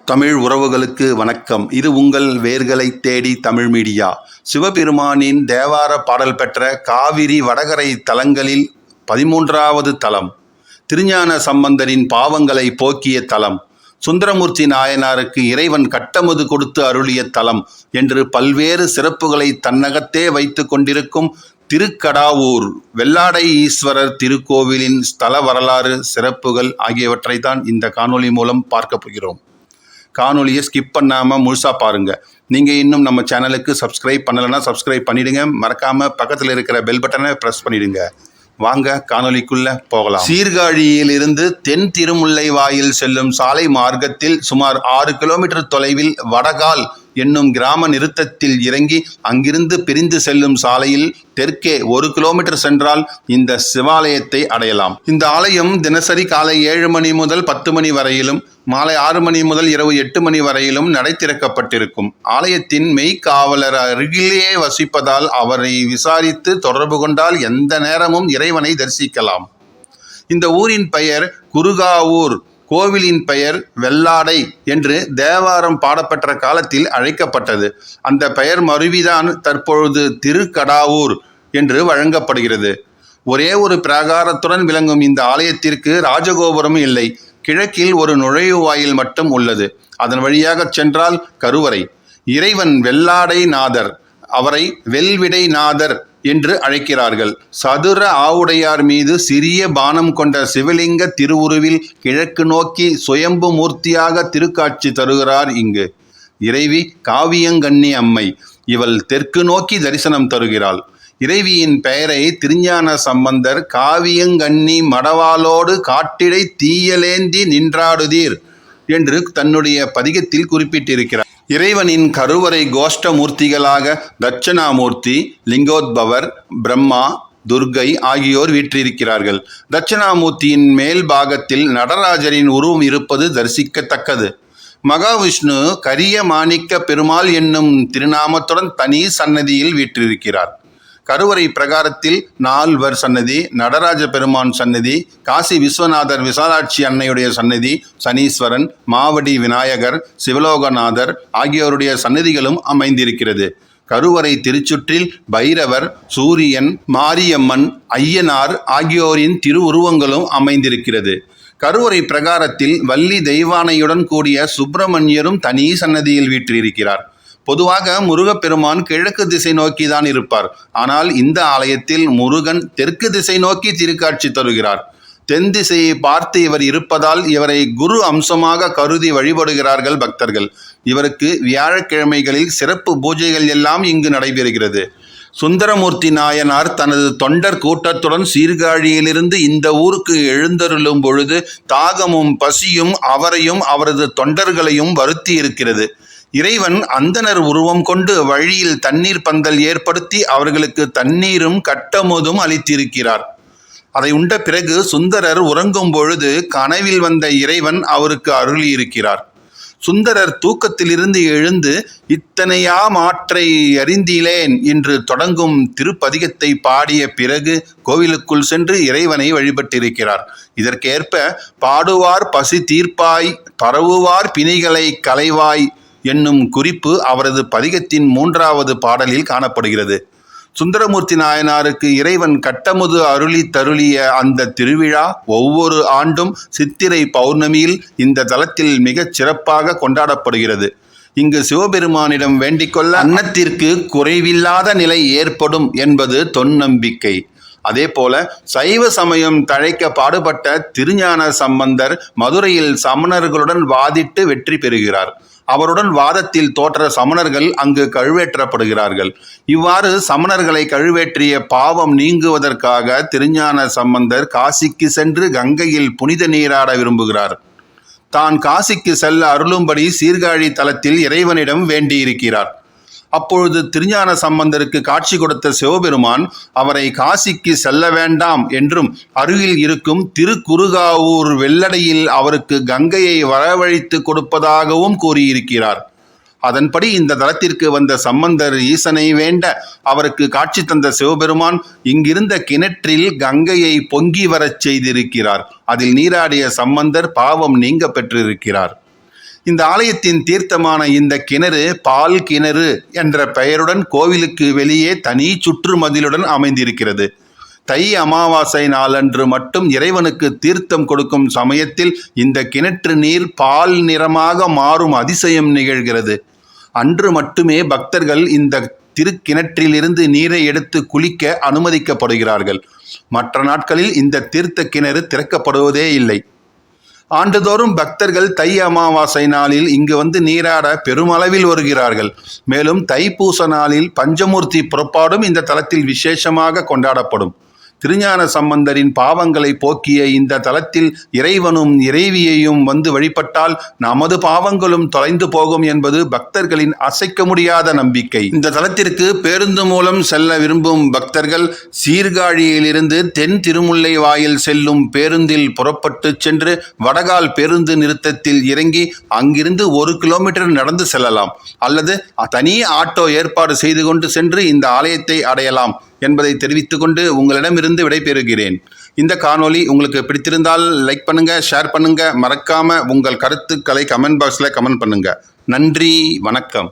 தமிழ் உறவுகளுக்கு வணக்கம். இது உங்கள் வேர்களை தேடி தமிழ் மீடியா. சிவபெருமானின் தேவார பாடல் பெற்ற காவிரி வடகரை தலங்களில் 13வது தலம், திருஞான சம்பந்தரின் பாவங்களை போக்கிய தலம், சுந்தரமூர்த்தி நாயனாருக்கு இறைவன் கட்டமுது கொடுத்து அருளிய தலம் என்று பல்வேறு சிறப்புகளை தன்னகத்தே வைத்து கொண்டிருக்கும் திருக்கடாவூர் வெள்ளாடை ஈஸ்வரர் திருக்கோவிலின் ஸ்தல வரலாறு, சிறப்புகள் ஆகியவற்றை தான் இந்த காணொளி மூலம் பார்க்க போகிறோம். காணொலியை ஸ்கிப் பண்ணாமல் முழுசாக பாருங்கள். நீங்கள் இன்னும் நம்ம சேனலுக்கு சப்ஸ்கிரைப் பண்ணலைன்னா சப்ஸ்கிரைப் பண்ணிவிடுங்க. மறக்காமல் பக்கத்தில் இருக்கிற பெல் பட்டனை ப்ரெஸ் பண்ணிவிடுங்க. வாங்க காணொலிக்குள்ளே போகலாம். சீர்காழியில் இருந்து தென் திருமுல்லை வாயில் செல்லும் சாலை மார்க்கத்தில் சுமார் 6 கிலோமீட்டர் தொலைவில் வடகால் என்னும் கிராம நிறுத்தத்தில் இறங்கி அங்கிருந்து பிரிந்து செல்லும் சாலையில் தெற்கே 1 கிலோமீட்டர் சென்றால் இந்த சிவாலயத்தை அடையலாம். இந்த ஆலயம் தினசரி காலை 7 மணி முதல் 10 மணி வரையிலும், மாலை 6 மணி முதல் இரவு 8 மணி வரையிலும் நடை திறக்கப்பட்டிருக்கும். ஆலயத்தின் மெய்க்காவலர் அருகிலேயே வசிப்பதால் அவரை விசாரித்து தொடர்பு கொண்டால் எந்த நேரமும் இறைவனை தரிசிக்கலாம். இந்த ஊரின் பெயர் குருகாவூர், கோவிலின் பெயர் வெள்ளாடை என்று தேவாரம் பாடப்பெற்ற காலத்தில் அழைக்கப்பட்டது. அந்த பெயர் மருவிதான் தற்பொழுது திருக்கடாவூர் என்று வழங்கப்படுகிறது. ஒரே ஒரு பிராகாரத்துடன் விளங்கும் இந்த ஆலயத்திற்கு ராஜகோபுரம் இல்லை. கிழக்கில் ஒரு நுழைவாயில் மட்டும் உள்ளது. அதன் வழியாக சென்றால் கருவறை. இறைவன் வெள்ளாடை நாதர், அவரை வெல்விடை நாதர் என்று அழைக்கிறார்கள். சதுர ஆவுடையார் மீது சிறிய பானம் கொண்ட சிவலிங்க திருவுருவில் கிழக்கு நோக்கி சுயம்பு மூர்த்தியாக திருக்காட்சி தருகிறார். இங்கு இறைவி காவியங்கண்ணி அம்மை. இவள் தெற்கு நோக்கி தரிசனம் தருகிறாள். இறைவியின் பெயரை திருஞான சம்பந்தர் காவியங்கண்ணி மடவாளோடு காட்டிடை தீயலேந்தி நின்றாடுதீர் என்று தன்னுடைய பதிகத்தில் குறிப்பிட்டிருக்கிறார். இறைவனின் கருவறை கோஷ்ட மூர்த்திகளாக தட்சணாமூர்த்தி, லிங்கோத்பவர், பிரம்மா, துர்கை ஆகியோர் வீற்றிருக்கிறார்கள். தட்சணாமூர்த்தியின் மேல் பாகத்தில் நடராஜரின் உருவம் இருப்பது தரிசிக்கத்தக்கது. மகாவிஷ்ணு கரிய மாணிக்க பெருமாள் என்னும் திருநாமத்துடன் தனி சன்னதியில் வீற்றிருக்கிறார். கருவறை பிரகாரத்தில் 4 சன்னதி, நடராஜ பெருமான் சன்னதி, காசி விஸ்வநாதர் விசாலாட்சி அன்னையுடைய சன்னதி, சனீஸ்வரன், மாவடி விநாயகர், சிவலோகநாதர் ஆகியோருடைய சன்னதிகளும் அமைந்திருக்கிறது. கருவறை திருச்சுற்றில் பைரவர், சூரியன், மாரியம்மன், ஐயனார் ஆகியோரின் திருவுருவங்களும் அமைந்திருக்கிறது. கருவறை பிரகாரத்தில் வள்ளி தெய்வானையுடன் கூடிய சுப்பிரமணியரும் தனி சன்னதியில் வீற்றிருக்கிறார். பொதுவாக முருகப்பெருமான் கிழக்கு திசை நோக்கிதான் இருப்பார். ஆனால் இந்த ஆலயத்தில் முருகன் தெற்கு திசை நோக்கி திருக்காட்சி தருகிறார். தென் திசையை பார்த்து இவர் இருப்பதால் இவரை குரு அம்சமாக கருதி வழிபடுகிறார்கள் பக்தர்கள். இவருக்கு வியாழக்கிழமைகளில் சிறப்பு பூஜைகள் எல்லாம் இங்கு நடைபெறுகிறது. சுந்தரமூர்த்தி நாயனார் தனது தொண்டர் கூட்டத்துடன் சீர்காழியிலிருந்து இந்த ஊருக்கு எழுந்தருளும் பொழுது தாகமும் பசியும் அவரையும் அவரது தொண்டர்களையும் வருத்தி இருக்கிறது. இறைவன் அந்தனர் உருவம் கொண்டு வழியில் தண்ணீர் பந்தல் ஏற்படுத்தி அவர்களுக்கு தண்ணீரும் கட்டமுதும் அளித்திருக்கிறார். அதை உண்ட பிறகு சுந்தரர் உறங்கும் பொழுது கனவில் வந்த இறைவன் அவருக்கு அருளியிருக்கிறார். சுந்தரர் தூக்கத்திலிருந்து எழுந்து இத்தனையா மாற்றை அறிந்திலேன் என்று தொடங்கும் திருப்பதிகத்தை பாடிய பிறகு கோவிலுக்குள் சென்று இறைவனை வழிபட்டிருக்கிறார். இதற்கேற்ப பாடுவார் பசி தீர்ப்பாய், பரவுவார் பிணிகளை களைவாய் என்னும் குறிப்பு அவரது பதிகத்தின் 3வது பாடலில் காணப்படுகிறது. சுந்தரமூர்த்தி நாயனாருக்கு இறைவன் கட்டமுது அருளி தருளிய அந்த திருவிழா ஒவ்வொரு ஆண்டும் சித்திரை பௌர்ணமியில் இந்த தலத்தில் மிகச் சிறப்பாக கொண்டாடப்படுகிறது. இங்கு சிவபெருமானிடம் வேண்டிக்கொள்ள அன்னத்திற்கு குறைவில்லாத நிலை ஏற்படும் என்பது தொன்னம்பிக்கை. அதேபோல சைவ சமயம் தழைக்க பாடுபட்ட திருஞான சம்பந்தர் மதுரையில் சமணர்களுடன் வாதிட்டு வெற்றி பெறுகிறார். அவருடன் வாதத்தில் தோற்ற சமணர்கள் அங்கு கழுவேற்றப்படுகிறார்கள். இவ்வாறு சமணர்களை கழுவேற்றிய பாவம் நீங்குவதற்காக திருஞான சம்பந்தர் காசிக்கு சென்று கங்கையில் புனித நீராட விரும்புகிறார். தான் காசிக்கு செல்ல அருளும்படி சீர்காழி தலத்தில் இறைவனிடம் வேண்டியிருக்கிறார். அப்பொழுது திருஞான சம்பந்தருக்கு காட்சி கொடுத்த சிவபெருமான் அவரை காசிக்கு செல்ல வேண்டாம் என்றும் அருகில் இருக்கும் திருக்குருகாவூர் வெள்ளடையில் அவருக்கு கங்கையை வரவழைத்து கொடுப்பதாகவும் கூறியிருக்கிறார். அதன்படி இந்த தலத்திற்கு வந்த சம்பந்தர் ஈசனை வேண்ட அவருக்கு காட்சி தந்த சிவபெருமான் இங்கிருந்த கிணற்றில் கங்கையை பொங்கி வரச் செய்திருக்கிறார். அதில் நீராடிய சம்பந்தர் பாவம் நீங்க பெற்றிருக்கிறார். இந்த ஆலயத்தின் தீர்த்தமான இந்த கிணறு பால் கிணறு என்ற பெயருடன் கோவிலுக்கு வெளியே தனி சுற்றுமதிலுடன் அமைந்திருக்கிறது. தை அமாவாசை நாளன்று மட்டும் இறைவனுக்கு தீர்த்தம் கொடுக்கும் சமயத்தில் இந்த கிணற்று நீர் பால் நிறமாக மாறும் அதிசயம் நிகழ்கிறது. அன்று மட்டுமே பக்தர்கள் இந்த திருக்கிணற்றிலிருந்து நீரை எடுத்து குளிக்க அனுமதிக்கப்படுகிறார்கள். மற்ற நாட்களில் இந்த தீர்த்த கிணறு திறக்கப்படுவதே இல்லை. ஆண்டுதோறும் பக்தர்கள் தை அமாவாசை நாளில் இங்கு வந்து நீராட பெருமளவில் வருகிறார்கள். மேலும் தைப்பூச நாளில் பஞ்சமூர்த்தி புறப்பாடும் இந்த தலத்தில் விசேஷமாக கொண்டாடப்படும். திருஞான சம்பந்தரின் பாவங்களை போக்கிய இந்த தலத்தில் இறைவனும் இறைவியையும் வந்து வழிபட்டால் நமது பாவங்களும் தொலைந்து போகும் என்பது பக்தர்களின் அசைக்க முடியாத நம்பிக்கை. இந்த தலத்திற்கு பேருந்து மூலம் செல்ல விரும்பும் பக்தர்கள் சீர்காழியிலிருந்து தென் திருமுல்லை வாயில் செல்லும் பேருந்தில் புறப்பட்டு சென்று வடகால் பேருந்து நிறுத்தத்தில் இறங்கி அங்கிருந்து 1 கிலோமீட்டர் நடந்து செல்லலாம், அல்லது தனி ஆட்டோ ஏற்பாடு செய்து கொண்டு சென்று இந்த ஆலயத்தை அடையலாம் என்பதை தெரிவித்துக் கொண்டு உங்களிடமிருந்து விடைபெறுகிறேன். இந்த காணொளி உங்களுக்கு பிடித்திருந்தால் லைக் பண்ணுங்க, ஷேர் பண்ணுங்க, மறக்காம உங்கள் கருத்துக்களை கமெண்ட் பாக்ஸில் கமெண்ட் பண்ணுங்க. நன்றி, வணக்கம்.